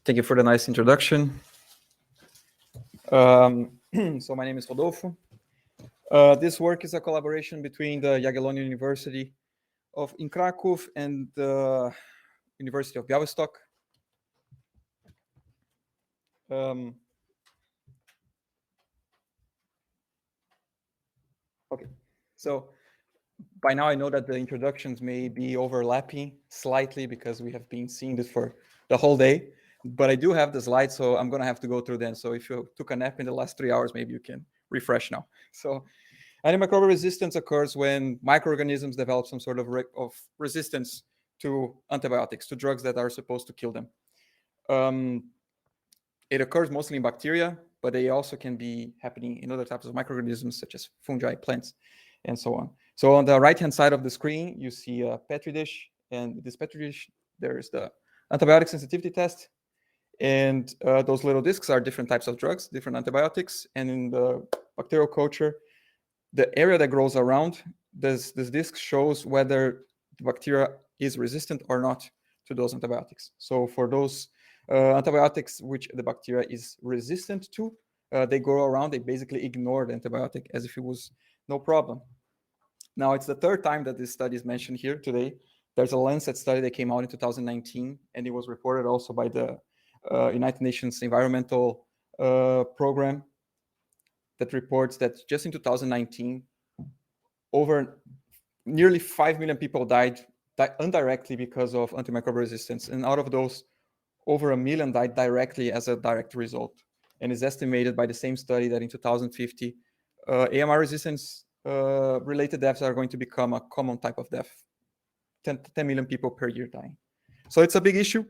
Thank you for the nice introduction. So my name is Rodolfo. This work is a collaboration between the Jagiellonian University in Krakow and the University of Białystok. Okay, so by now I know that the introductions may be overlapping slightly because we have been seeing this for the whole day, but I do have the slides, so I'm gonna have to go through them. So if you took a nap in the last 3 hours, maybe you can refresh now. So antimicrobial resistance occurs when microorganisms develop some sort of resistance to antibiotics, to drugs that are supposed to kill them. It occurs mostly in bacteria, but they also can be happening in other types of microorganisms, such as fungi, plants, and so on. So on the right-hand side of the screen, you see a Petri dish, and this Petri dish, there's the antibiotic sensitivity test, and those little discs are different types of drugs, different antibiotics, and in the bacterial culture, the area that grows around this disc shows whether the bacteria is resistant or not to those antibiotics. So for those antibiotics which the bacteria is resistant to, they go around, they basically ignore the antibiotic as if it was no problem. Now, it's the third time that this study is mentioned here today. There's a Lancet study that came out in 2019, and it was reported also by the United Nations Environmental Program that reports that just in 2019, over nearly 5 million people died indirectly because of antimicrobial resistance. And out of those, over 1 million died directly as a direct result. And it's estimated by the same study that in 2050, AMR resistance related deaths are going to become a common type of death. 10 million people per year dying. So it's a big issue.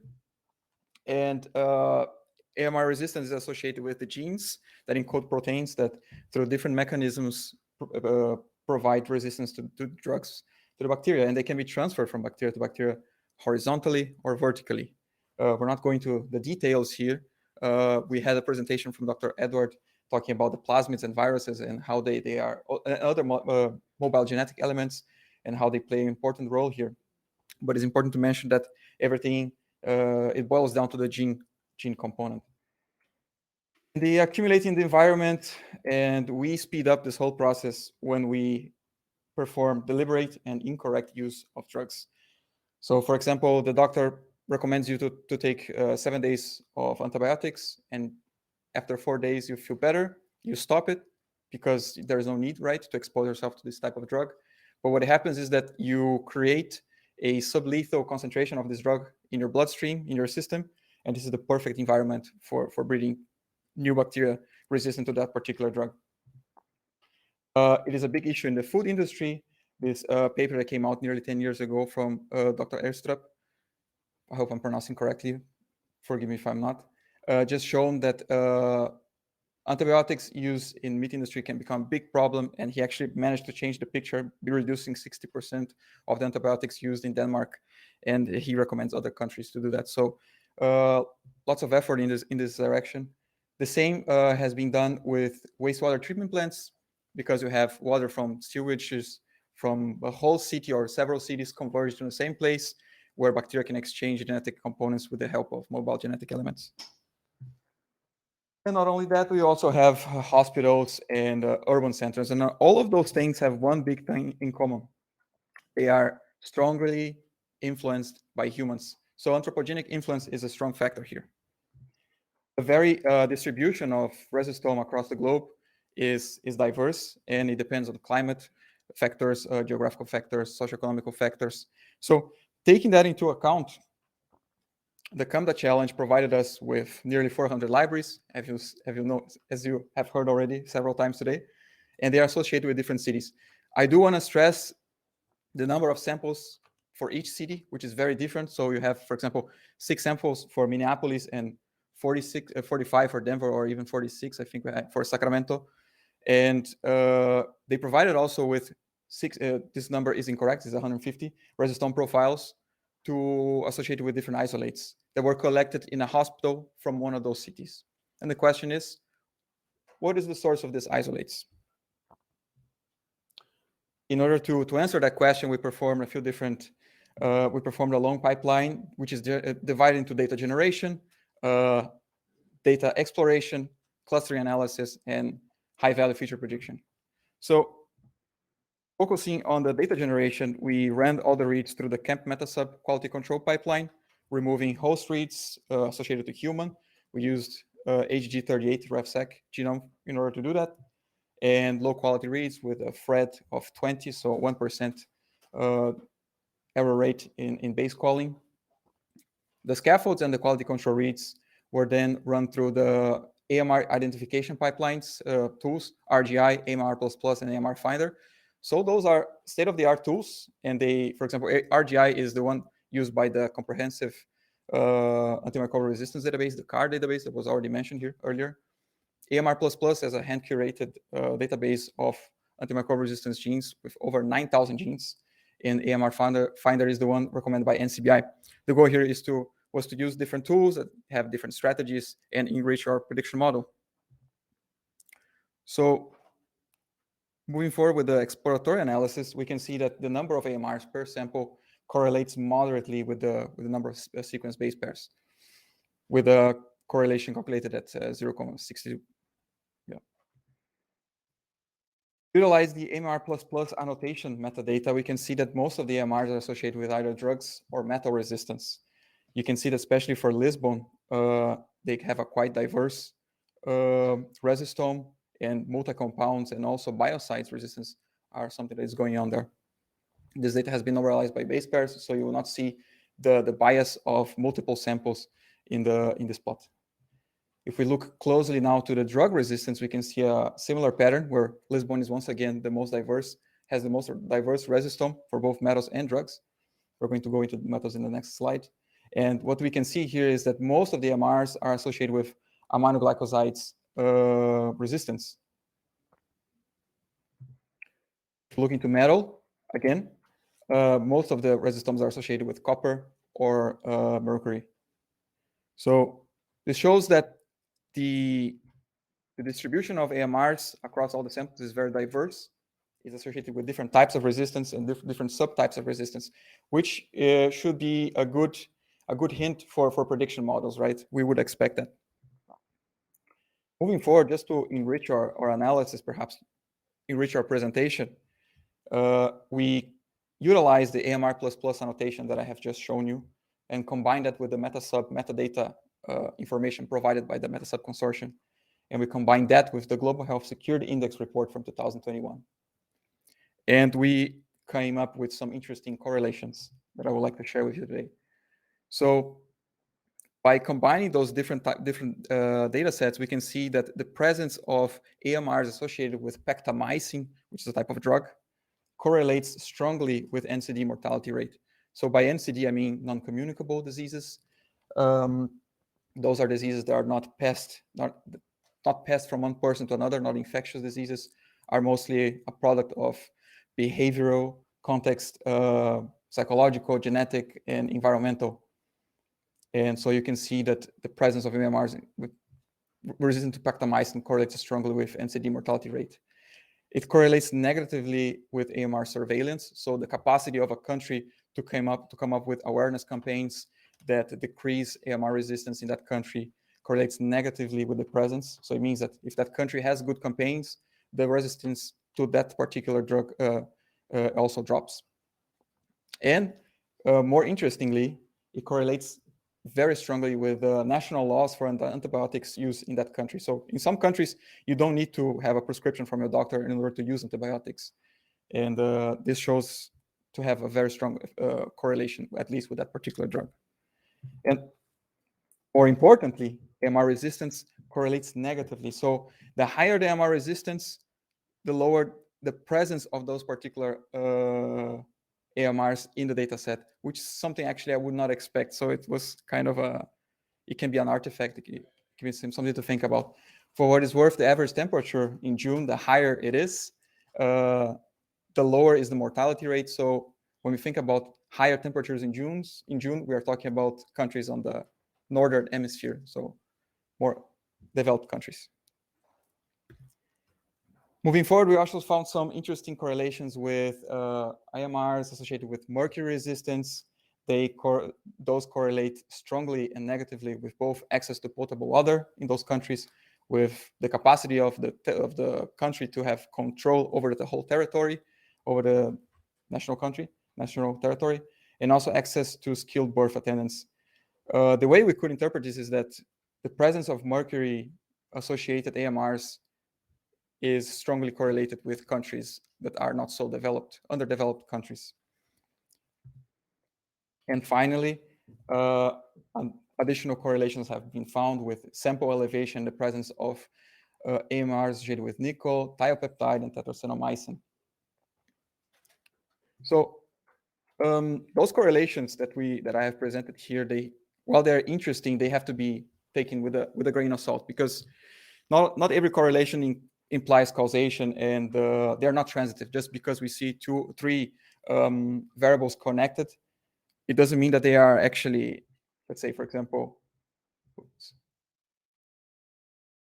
And AMR resistance is associated with the genes that encode proteins that through different mechanisms provide resistance to drugs, to the bacteria, and they can be transferred from bacteria to bacteria horizontally or vertically. We're not going to the details here. We had a presentation from Dr. Edward talking about the plasmids and viruses and how they are other mobile genetic elements and how they play an important role here. But it's important to mention that everything, it boils down to the gene component. They accumulate in the environment, and we speed up this whole process when we perform deliberate and incorrect use of drugs. So, for example, the doctor recommends you to take 7 days of antibiotics, and after 4 days you feel better, you stop it because there is no need, right, to expose yourself to this type of drug. But what happens is that you create a sublethal concentration of this drug in your bloodstream, in your system, and this is the perfect environment for breeding new bacteria resistant to that particular drug. It is a big issue in the food industry. This paper that came out nearly 10 years ago from Dr. Erstrup, I hope I'm pronouncing correctly, forgive me if I'm not, just shown that antibiotics used in meat industry can become a big problem, and he actually managed to change the picture, be reducing 60% of the antibiotics used in Denmark, and he recommends other countries to do that. So lots of effort in this direction. The same has been done with wastewater treatment plants, because you have water from sewages from a whole city or several cities converged in the same place where bacteria can exchange genetic components with the help of mobile genetic elements. And not only that, we also have hospitals and urban centers. And all of those things have one big thing in common. They are strongly influenced by humans. So anthropogenic influence is a strong factor here. The very distribution of rhizostome across the globe is diverse, and it depends on the climate factors, geographical factors, socioeconomic factors. So taking that into account, the CAMDA challenge provided us with nearly 400 libraries, as you have heard already several times today, and they are associated with different cities. I do want to stress the number of samples for each city, which is very different. So you have, for example, 6 samples for Minneapolis and 45 for Denver, or even 46, I think, for Sacramento. And they provided also with 6, this number is incorrect, it's 150 rhizostome profiles associated with different isolates that were collected in a hospital from one of those cities. And the question is, what is the source of these isolates? In order to answer that question, we performed a few different, we performed a long pipeline, which is divided into data generation, data exploration, clustering analysis, and high-value feature prediction. So focusing on the data generation, we ran all the reads through the CAMP metasub quality control pipeline, removing host reads associated to human. We used HG38 RefSec genome in order to do that, and low-quality reads with a FRED of 20, so 1% error rate in base calling. The scaffolds and the quality control reads were then run through the AMR identification pipelines tools, RGI, AMR++, and AMR Finder. So those are state-of-the-art tools, and they, for example, RGI is the one used by the comprehensive antimicrobial resistance database, the CAR database that was already mentioned here earlier. AMR++ as a hand-curated database of antimicrobial resistance genes with over 9,000 genes, and AMR Finder is the one recommended by NCBI. The goal here was to use different tools that have different strategies and enrich our prediction model. So moving forward with the exploratory analysis, we can see that the number of AMRs per sample correlates moderately with the number of sequence base pairs, with a correlation calculated at 0.62. Yeah. Utilize the AMR++ annotation metadata, we can see that most of the AMRs are associated with either drugs or metal resistance. You can see that especially for Lisbon, they have a quite diverse resistome, and multi-compounds and also biocides resistance are something that is going on there. This data has been normalized by base pairs, so you will not see the bias of multiple samples in this plot. If we look closely now to the drug resistance, we can see a similar pattern where Lisbon is once again the most diverse, has the most diverse resistome for both metals and drugs. We're going to go into the metals in the next slide. And what we can see here is that most of the AMRs are associated with aminoglycosides resistance. If you look into metal, again, most of the resistomes are associated with copper or mercury. So this shows that the distribution of AMRs across all the samples is very diverse. It's associated with different types of resistance and different subtypes of resistance, which should be a good hint for prediction models, right? We would expect that. Moving forward, just to enrich our analysis, perhaps enrich our presentation, we utilize the AMR++ annotation that I have just shown you and combine that with the metasub metadata information provided by the metasub consortium. And we combine that with the Global Health Security Index report from 2021. And we came up with some interesting correlations that I would like to share with you today. So by combining those different data sets, we can see that the presence of AMRs associated with pectamycin, which is a type of drug, correlates strongly with NCD mortality rate. So by NCD, I mean non-communicable diseases. Those are diseases that are not passed from one person to another, not infectious diseases, are mostly a product of behavioral context, psychological, genetic, and environmental. And so you can see that the presence of AMRs resistant to pectamycin correlates strongly with NCD mortality rate. It correlates negatively with AMR surveillance. So the capacity of a country to come up with awareness campaigns that decrease AMR resistance in that country correlates negatively with the presence. So it means that if that country has good campaigns, the resistance to that particular drug also drops. And more interestingly, it correlates very strongly with national laws for antibiotics use in that country. So in some countries, you don't need to have a prescription from your doctor in order to use antibiotics. And this shows to have a very strong correlation, at least with that particular drug. And more importantly, AMR resistance correlates negatively. So the higher the AMR resistance, the lower the presence of those particular AMRs in the data set, which is something actually I would not expect. So it was kind of it can be an artifact, it can be something to think about. For what is worth, the average temperature in June, the higher it is, the lower is the mortality rate. So when we think about higher temperatures in June, we are talking about countries on the northern hemisphere, so more developed countries. Moving forward, we also found some interesting correlations with AMRs associated with mercury resistance. those correlate strongly and negatively with both access to potable water in those countries, with the capacity of the country to have control over the whole territory, over the national territory, and also access to skilled birth attendants. The way we could interpret this is that the presence of mercury-associated AMRs is strongly correlated with countries that are not so developed, underdeveloped countries. And finally, additional correlations have been found with sample elevation, the presence of AMRs associated with nickel, thiopeptide, and tetracenomycin. So those correlations that I have presented here, while they're interesting, they have to be taken with a grain of salt, because not every correlation implies causation, and they're not transitive. Just because we see 2, 3 variables connected, it doesn't mean that they are actually, let's say, for example,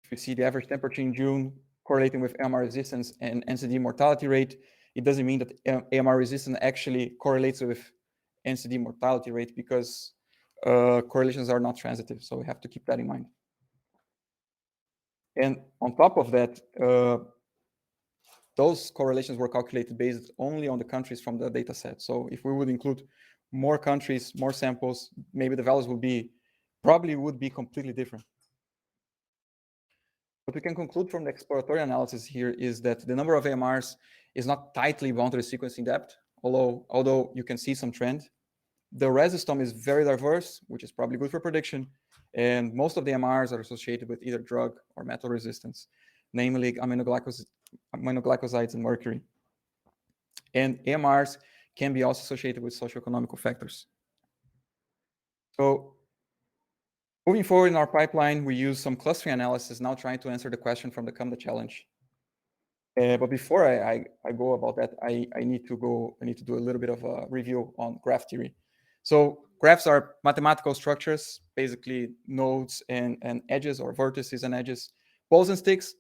if you see the average temperature in June correlating with AMR resistance and NCD mortality rate, it doesn't mean that AMR resistance actually correlates with NCD mortality rate, because correlations are not transitive. So we have to keep that in mind. And on top of that, those correlations were calculated based only on the countries from the data set. So if we would include more countries, more samples, maybe the values probably would be completely different. What we can conclude from the exploratory analysis here is that the number of AMRs is not tightly bound to the sequencing depth, although you can see some trend. The resistome is very diverse, which is probably good for prediction, and most of the AMRs are associated with either drug or metal resistance, namely aminoglycosides and mercury. And AMRs can be also associated with socioeconomic factors. So moving forward in our pipeline, we use some clustering analysis, now trying to answer the question from the CAMDA challenge. But before I go about that, I need to do a little bit of a review on graph theory. So graphs are mathematical structures, basically nodes and edges, or vertices and edges, balls and sticks,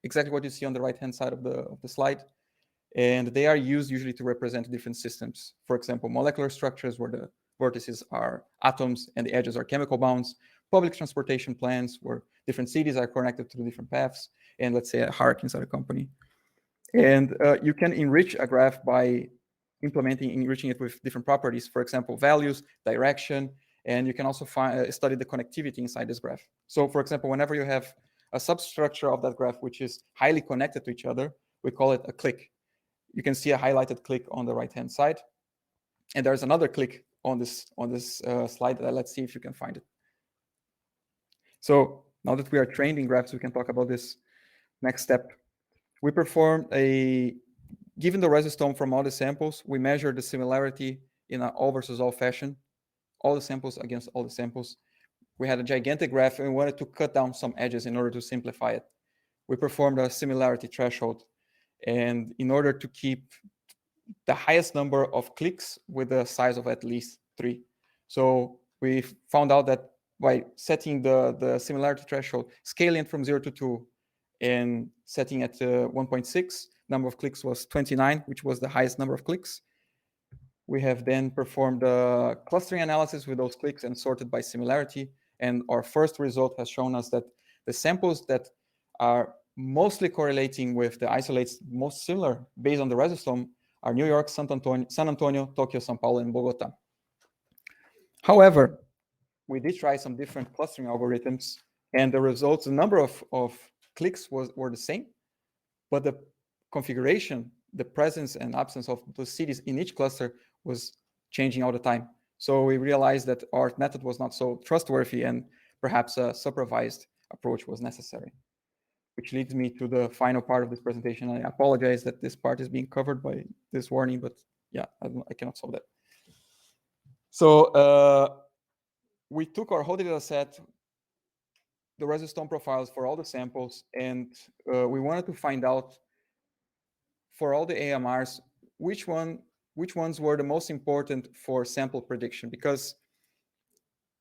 exactly what you see on the right-hand side of the slide. And they are used usually to represent different systems. For example, molecular structures, where the vertices are atoms and the edges are chemical bonds, public transportation plans, where different cities are connected to different paths, and let's say a hierarchy inside a company. And you can enrich a graph by enriching it with different properties, for example, values, direction, and you can also study the connectivity inside this graph. So for example, whenever you have a substructure of that graph which is highly connected to each other, we call it a clique. You can see a highlighted clique on the right-hand side. And there's another clique on this slide. Let's see if you can find it. So now that we are trained in graphs, we can talk about this next step. We performed given the resistome from all the samples, we measured the similarity in an all versus all fashion, all the samples against all the samples. We had a gigantic graph, and we wanted to cut down some edges in order to simplify it. We performed a similarity threshold, and in order to keep the highest number of cliques with a size of at least 3. So we found out that by setting the similarity threshold, scaling it from 0 to 2, and setting at 1.6, number of cliques was 29, which was the highest number of cliques. We have then performed a clustering analysis with those cliques and sorted by similarity. And our first result has shown us that the samples that are mostly correlating with the isolates most similar based on the resistome are New York, San Antonio, Tokyo, Sao Paulo, and Bogota. However, we did try some different clustering algorithms, and the results, the number of cliques were the same, but the configuration, the presence and absence of those cities in each cluster was changing all the time. So we realized that our method was not so trustworthy, and perhaps a supervised approach was necessary. Which leads me to the final part of this presentation. I apologize that this part is being covered by this warning, but yeah, I cannot solve that. So we took our whole data set, the resistome profiles for all the samples, and we wanted to find out for all the AMRs, which ones were the most important for sample prediction, because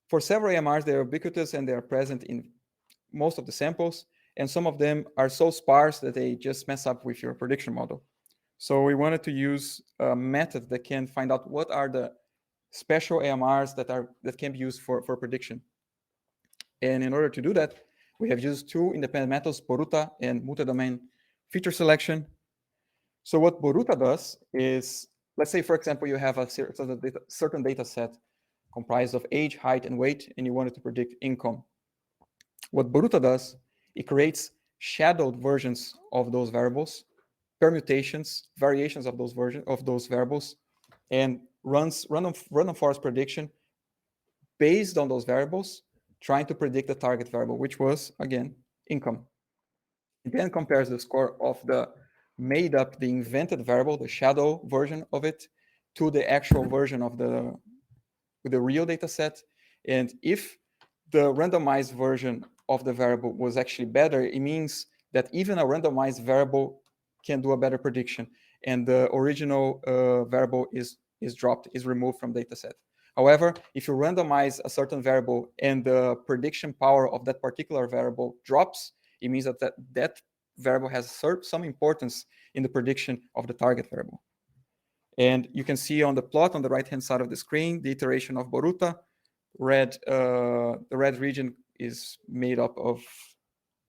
for several AMRs, they're ubiquitous and they're present in most of the samples, and some of them are so sparse that they just mess up with your prediction model. So we wanted to use a method that can find out what are the special AMRs that can be used for prediction. And in order to do that, we have used two independent methods, Boruta and multi-domain feature selection. So what Boruta does is, let's say, for example, you have a certain data set comprised of age, height, and weight, and you wanted to predict income. What Boruta does, it creates shadowed versions of those variables, permutations, variations of those variables, and runs random forest prediction based on those variables, trying to predict the target variable, which was, again, income. It then compares the score of the made up, the invented variable, the shadow version of it, to the actual version of the real data set. And if the randomized version of the variable was actually better, it means that even a randomized variable can do a better prediction, and the original variable is dropped, is removed from data set. However, if you randomize a certain variable and the prediction power of that particular variable drops, it means that variable has some importance in the prediction of the target variable. And you can see on the plot on the right-hand side of the screen, the iteration of Boruta. The red region is made up of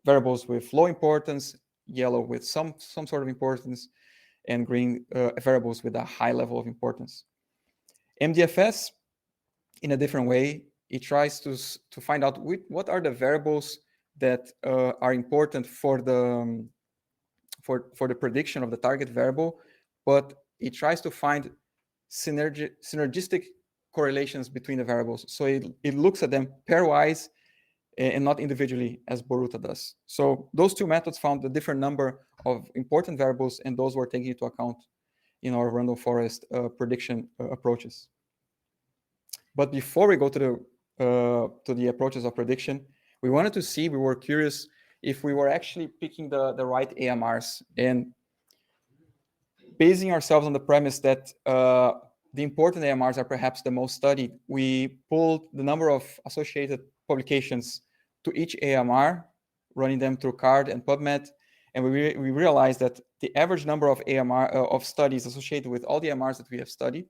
variables with low importance, yellow with some sort of importance, and green variables with a high level of importance. MDFS, in a different way, it tries to find out what are the variables that are important for the prediction of the target variable, but it tries to find synergistic correlations between the variables. So it looks at them pairwise and not individually, as Boruta does. So those two methods found a different number of important variables, and those were taken into account in our random forest prediction approaches. But before we go to the approaches of prediction, we were curious if we were actually picking the right AMRs, and basing ourselves on the premise that the important AMRs are perhaps the most studied, we pulled the number of associated publications to each AMR, running them through CARD and PubMed, and we realized that the average number of of studies associated with all the AMRs that we have studied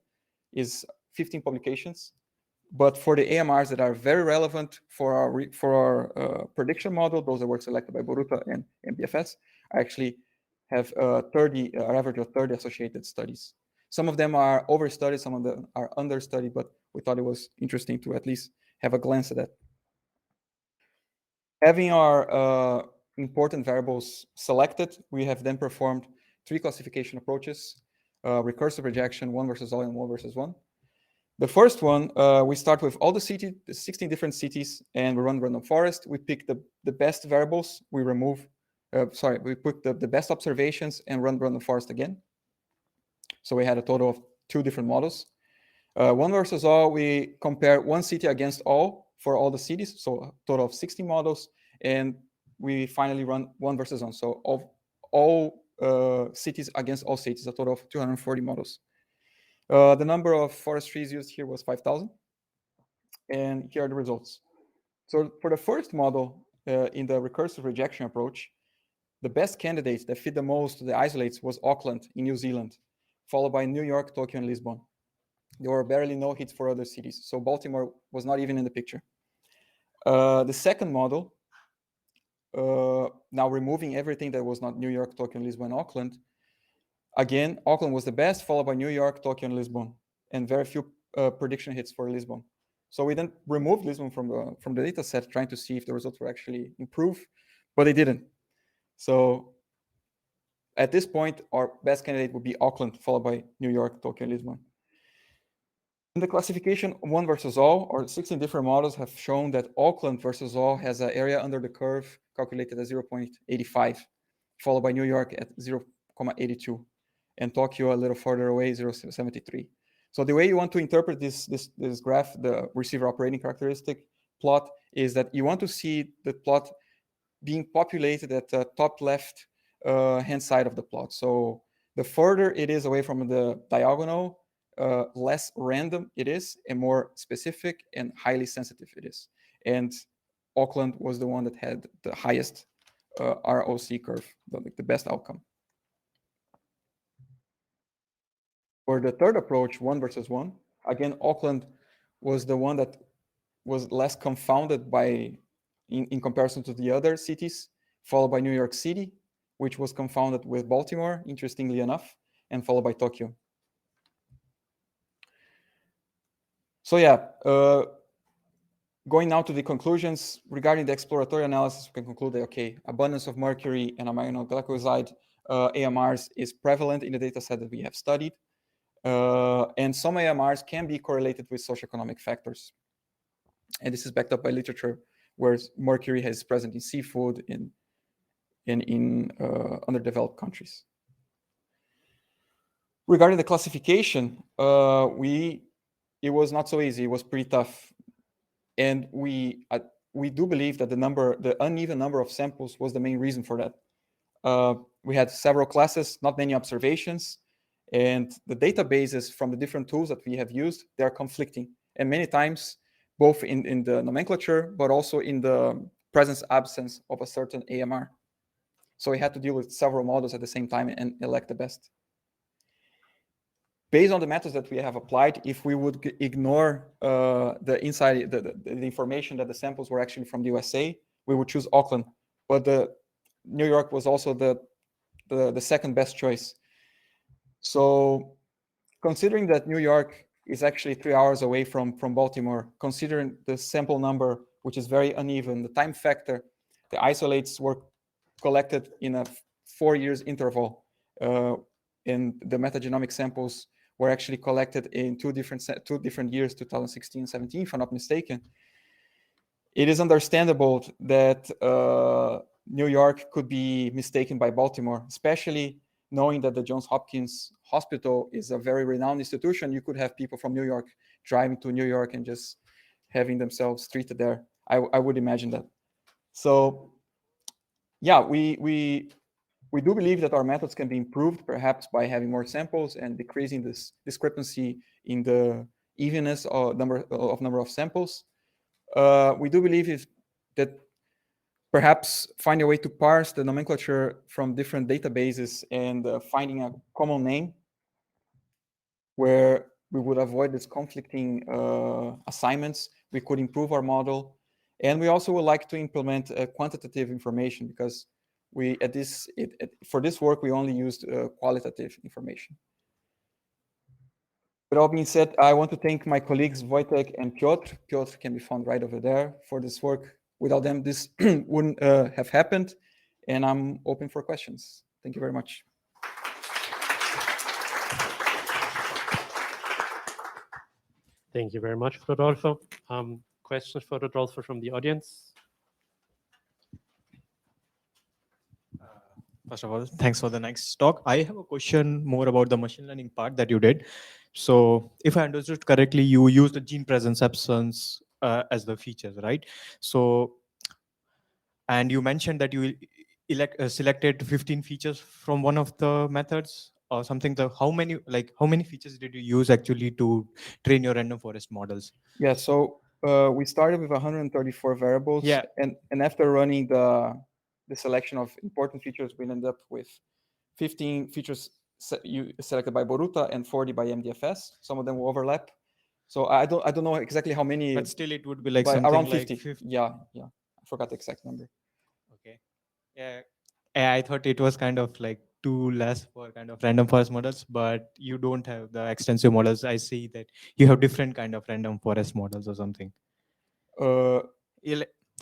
is 15 publications. But for the AMRs that are very relevant for our prediction model, those that were selected by Boruta and MDFS, actually have an average of 30 associated studies. Some of them are overstudied, some of them are understudied, but we thought it was interesting to at least have a glance at that. Having our important variables selected, we have then performed 3 classification approaches: recursive rejection, one versus all, and one versus one. The first one, we start with all the 16 different cities, and we run random forest. We pick the best variables. We put the best observations and run random forest again. So we had a total of 2 different models. One versus all, we compare one city against all for all the cities, so a total of 16 models. And we finally run one versus one, so all cities against all cities, a total of 240 models. The number of forest trees used here was 5,000. And here are the results. So for the first model, in the recursive rejection approach, the best candidates that fit the most to the isolates was Auckland in New Zealand, followed by New York, Tokyo, and Lisbon. There were barely no hits for other cities, so Baltimore was not even in the picture. The second model, now removing everything that was not New York, Tokyo, and Lisbon, and Auckland, again, Auckland was the best, followed by New York, Tokyo, and Lisbon, and very few prediction hits for Lisbon. So we then removed Lisbon from the data set, trying to see if the results were actually improved, but they didn't. So at this point, our best candidate would be Auckland, followed by New York, Tokyo, and Lisbon. In the classification one versus all, or 16 different models have shown that Auckland versus all has an area under the curve calculated at 0.85, followed by New York at 0.82, and Tokyo a little further away, 0.73. So the way you want to interpret this graph, the receiver operating characteristic plot, is that you want to see the plot being populated at the top left hand side of the plot. So the further it is away from the diagonal, less random it is, and more specific and highly sensitive it is. And Auckland was the one that had the highest ROC curve, the best outcome. For the third approach, one versus one, again, Auckland was the one that was less confounded in comparison to the other cities, followed by New York City, which was confounded with Baltimore, interestingly enough, and followed by Tokyo. So yeah, going now to the conclusions regarding the exploratory analysis, we can conclude that, okay, abundance of mercury and aminoglycoside AMRs is prevalent in the data set that we have studied. And some AMRs can be correlated with socioeconomic factors. And this is backed up by literature where mercury is present in seafood in underdeveloped countries. Regarding the classification, it was not so easy. It was pretty tough. And we do believe that the uneven number of samples was the main reason for that. We had several classes, not many observations, and the databases from the different tools that we have used, they are conflicting. And many times, both in the nomenclature, but also in the presence-absence of a certain AMR. So we had to deal with several models at the same time and elect the best. Based on the methods that we have applied, if we would ignore the information that the samples were actually from the USA, we would choose Auckland. But New York was also the second best choice. So considering that New York is actually 3 hours away from Baltimore, considering the sample number, which is very uneven, the time factor, the isolates were collected in a 4 years interval, and the metagenomic samples were actually collected in two different years, 2016 and 17, if I'm not mistaken. It is understandable that New York could be mistaken by Baltimore, especially knowing that the Johns Hopkins Hospital is a very renowned institution. You could have people from New York driving to New York and just having themselves treated there. I would imagine that. So yeah, we do believe that our methods can be improved, perhaps by having more samples and decreasing this discrepancy in the evenness of number of samples. We do believe that perhaps find a way to parse the nomenclature from different databases and finding a common name where we would avoid this conflicting assignments. We could improve our model. And we also would like to implement quantitative information because for this work, we only used qualitative information. With all being said, I want to thank my colleagues Wojtek and Piotr. Piotr can be found right over there for this work. Without them, this wouldn't have happened. And I'm open for questions. Thank you very much. Thank you very much, Rodolfo. Questions for Rodolfo from the audience? First of all, thanks for the next talk. I have a question more about the machine learning part that you did. So if I understood correctly, you used the gene presence absence as the features, right? So, and you mentioned that you selected 15 features from one of the methods or something. How many features did you use actually to train your random forest models? Yeah, so we started with 134 variables. Yeah. And after running the selection of important features, we ended up with 15 features selected by Boruta and 40 by MDFS. Some of them will overlap. So I don't know exactly how many. But still, it would be like something around like 50. 50. Yeah. I forgot the exact number. Okay. Yeah, I thought it was kind of like too less for kind of random forest models, but you don't have the extensive models. I see that you have different kind of random forest models or something.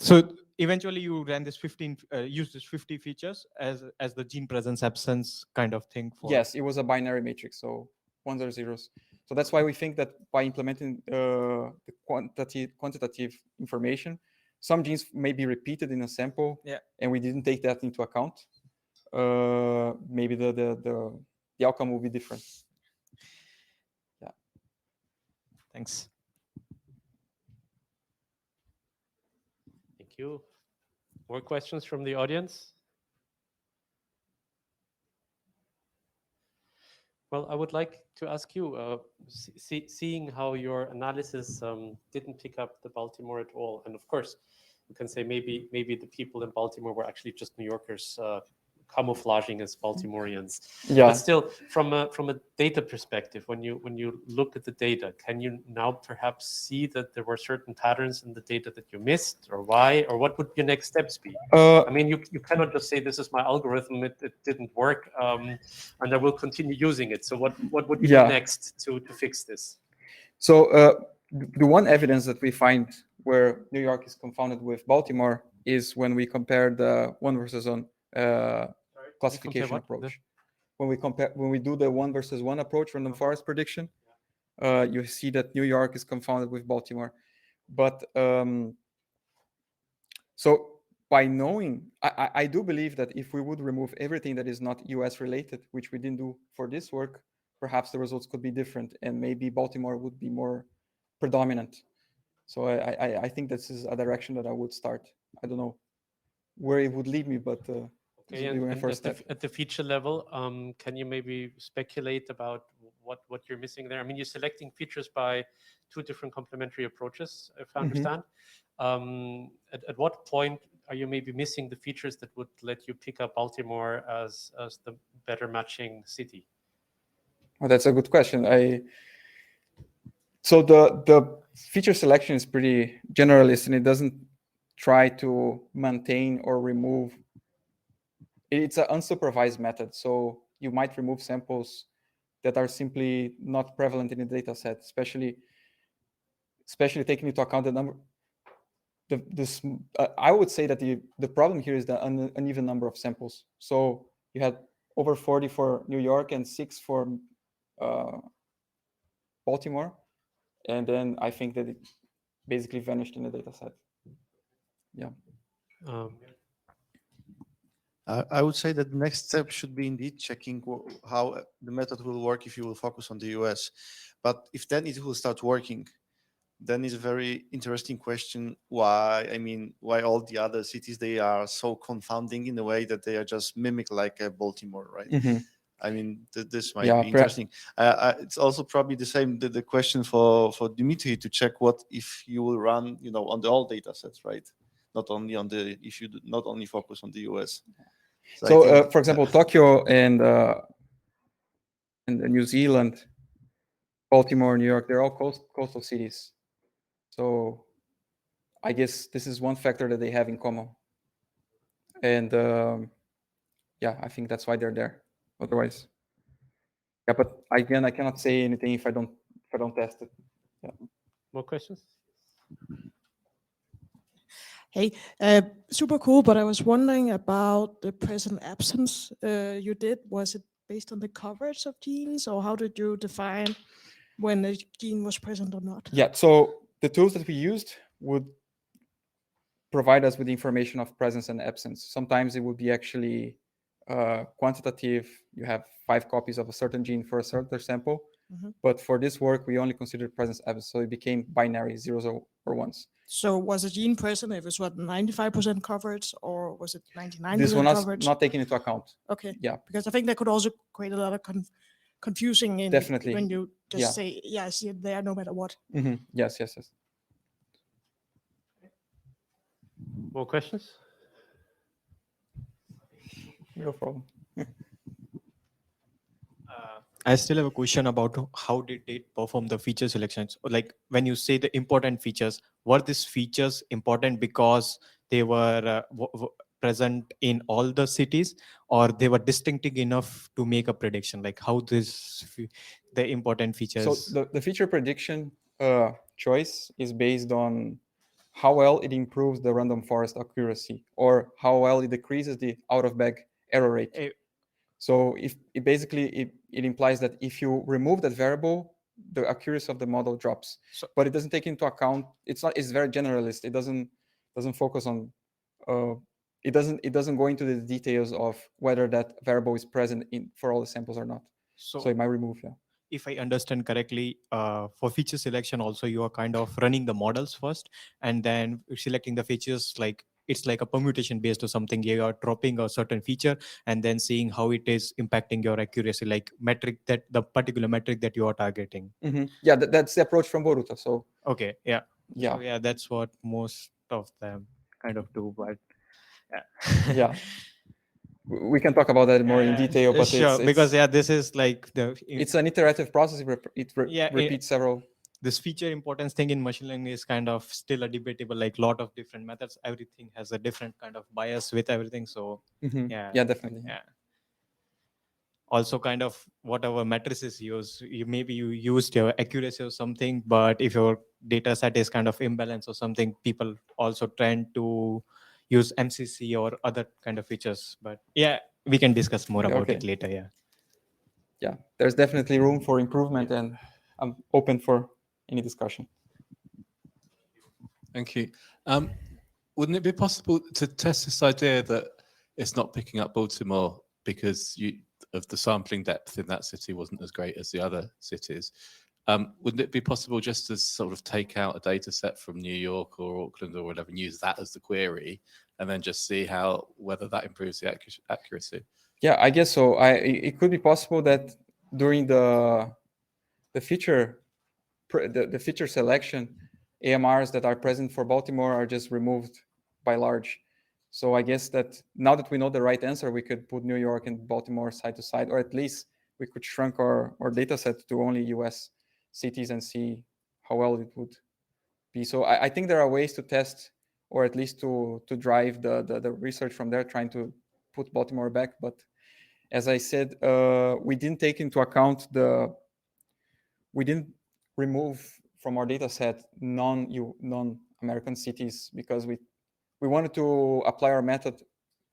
So eventually you ran this 15, use this 50 features as the gene presence absence kind of thing. Yes, it was a binary matrix, so ones or zeros. So that's why we think that by implementing the quantitative information, some genes may be repeated in a sample, and we didn't take that into account. Maybe the outcome will be different. Yeah. Thanks. Thank you. More questions from the audience? Well, I would like to ask you, seeing how your analysis didn't pick up the Baltimore at all, and of course, you can say maybe the people in Baltimore were actually just New Yorkers camouflaging as Baltimoreans. Yeah. But still, from a data perspective, when you look at the data, can you now perhaps see that there were certain patterns in the data that you missed, or why, or what would your next steps be? I mean, you cannot just say this is my algorithm, it didn't work, and I will continue using it. So what would you do next to fix this? So the one evidence that we find where New York is confounded with Baltimore is when we compare the 1 versus 1 classification approach. When we do the 1 versus 1 approach, random forest prediction, you see that New York is confounded with Baltimore. But so by knowing, I do believe that if we would remove everything that is not US related, which we didn't do for this work, perhaps the results could be different, and maybe Baltimore would be more predominant. So I think this is a direction that I would start. I don't know where it would lead me, but okay, and at the feature level, can you maybe speculate about what you're missing there? I mean, you're selecting features by 2 different complementary approaches, if I understand. At what point are you maybe missing the features that would let you pick up Baltimore as the better matching city? Well, that's a good question. So the feature selection is pretty generalist, and it doesn't try to maintain or remove. It's an unsupervised method, so you might remove samples that are simply not prevalent in the data set, especially taking into account the number. I would say that the problem here is the uneven number of samples. So you had over 40 for New York and 6 for Baltimore, and then I think that it basically vanished in the data set. Yeah. I would say that the next step should be indeed checking how the method will work if you will focus on the US. But if then it will start working, then it's a very interesting question why all the other cities, they are so confounding in a way that they are just mimic like Baltimore, right? I mean, this might be interesting. It's also probably the same, the question for Dimitri to check what if you will run, on the all data sets, right? Not only on if you not only focus on the US. So for example, Tokyo and New Zealand, Baltimore, New York, they're all coastal cities. So I guess this is one factor that they have in common. And yeah, I think that's why they're there. Otherwise, yeah. But again, I cannot say anything if I don't test it. Yeah. More questions? Hey, super cool, but I was wondering about the present absence you did. Was it based on the coverage of genes, or how did you define when a gene was present or not? Yeah, so the tools that we used would provide us with information of presence and absence. Sometimes it would be actually quantitative. You have 5 copies of a certain gene for a certain sample. But for this work, we only considered presence absence. So it became binary, 0s or 1s. So was a gene present if it's 95% coverage, or was it 99% this one coverage? not taken into account. Okay. Yeah. Because I think that could also create a lot of confusing in Definitely. when you just say, yeah, I see it there no matter what. Yes. More questions? No problem. I still have a question about how did it perform the feature selections? Like when you say the important features, were these features important because they were present in all the cities, or they were distinctive enough to make a prediction? Like how the important features? So the feature prediction choice is based on how well it improves the random forest accuracy, or how well it decreases the out-of-bag error rate. So if it implies that if you remove that variable, the accuracy of the model drops. But it doesn't take into account. It's very generalist. It doesn't focus on. It doesn't go into the details of whether that variable is present for all the samples or not. So it might remove. Yeah. If I understand correctly, for feature selection also you are kind of running the models first and then selecting the features, like it's like a permutation based or something. You are dropping a certain feature and then seeing how it is impacting your accuracy, like the particular metric that you are targeting. Yeah, that's the approach from Boruta. So okay, yeah. So, yeah, that's what most of them kind of do, but yeah. we can talk about that more in detail, but sure, because this is like it's an iterative process. It repeats several. This feature importance thing in machine learning is kind of still a debatable, like lot of different methods. Everything has a different kind of bias with everything. So yeah, definitely. Yeah. Also, kind of whatever matrices you use, maybe you used your accuracy or something, but if your data set is kind of imbalanced or something, people also tend to use MCC or other kind of features. But yeah, we can discuss more about it later. Yeah, there's definitely room for improvement, and I'm open for any discussion. Thank you. Wouldn't it be possible to test this idea that it's not picking up Baltimore because of the sampling depth in that city wasn't as great as the other cities? Wouldn't it be possible just to sort of take out a data set from New York or Auckland or whatever and use that as the query and then just see whether that improves the accuracy? Yeah, I guess so. It could be possible that during the feature selection, AMRs that are present for Baltimore are just removed by large. So I guess that now that we know the right answer, we could put New York and Baltimore side to side, or at least we could shrink our data set to only US cities and see how well it would be. So I think there are ways to test, or at least to drive the research from there, trying to put Baltimore back. But as I said, we didn't take into account we didn't remove from our data set non-American cities because we wanted to apply our method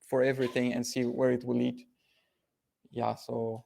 for everything and see where it will lead. Yeah, so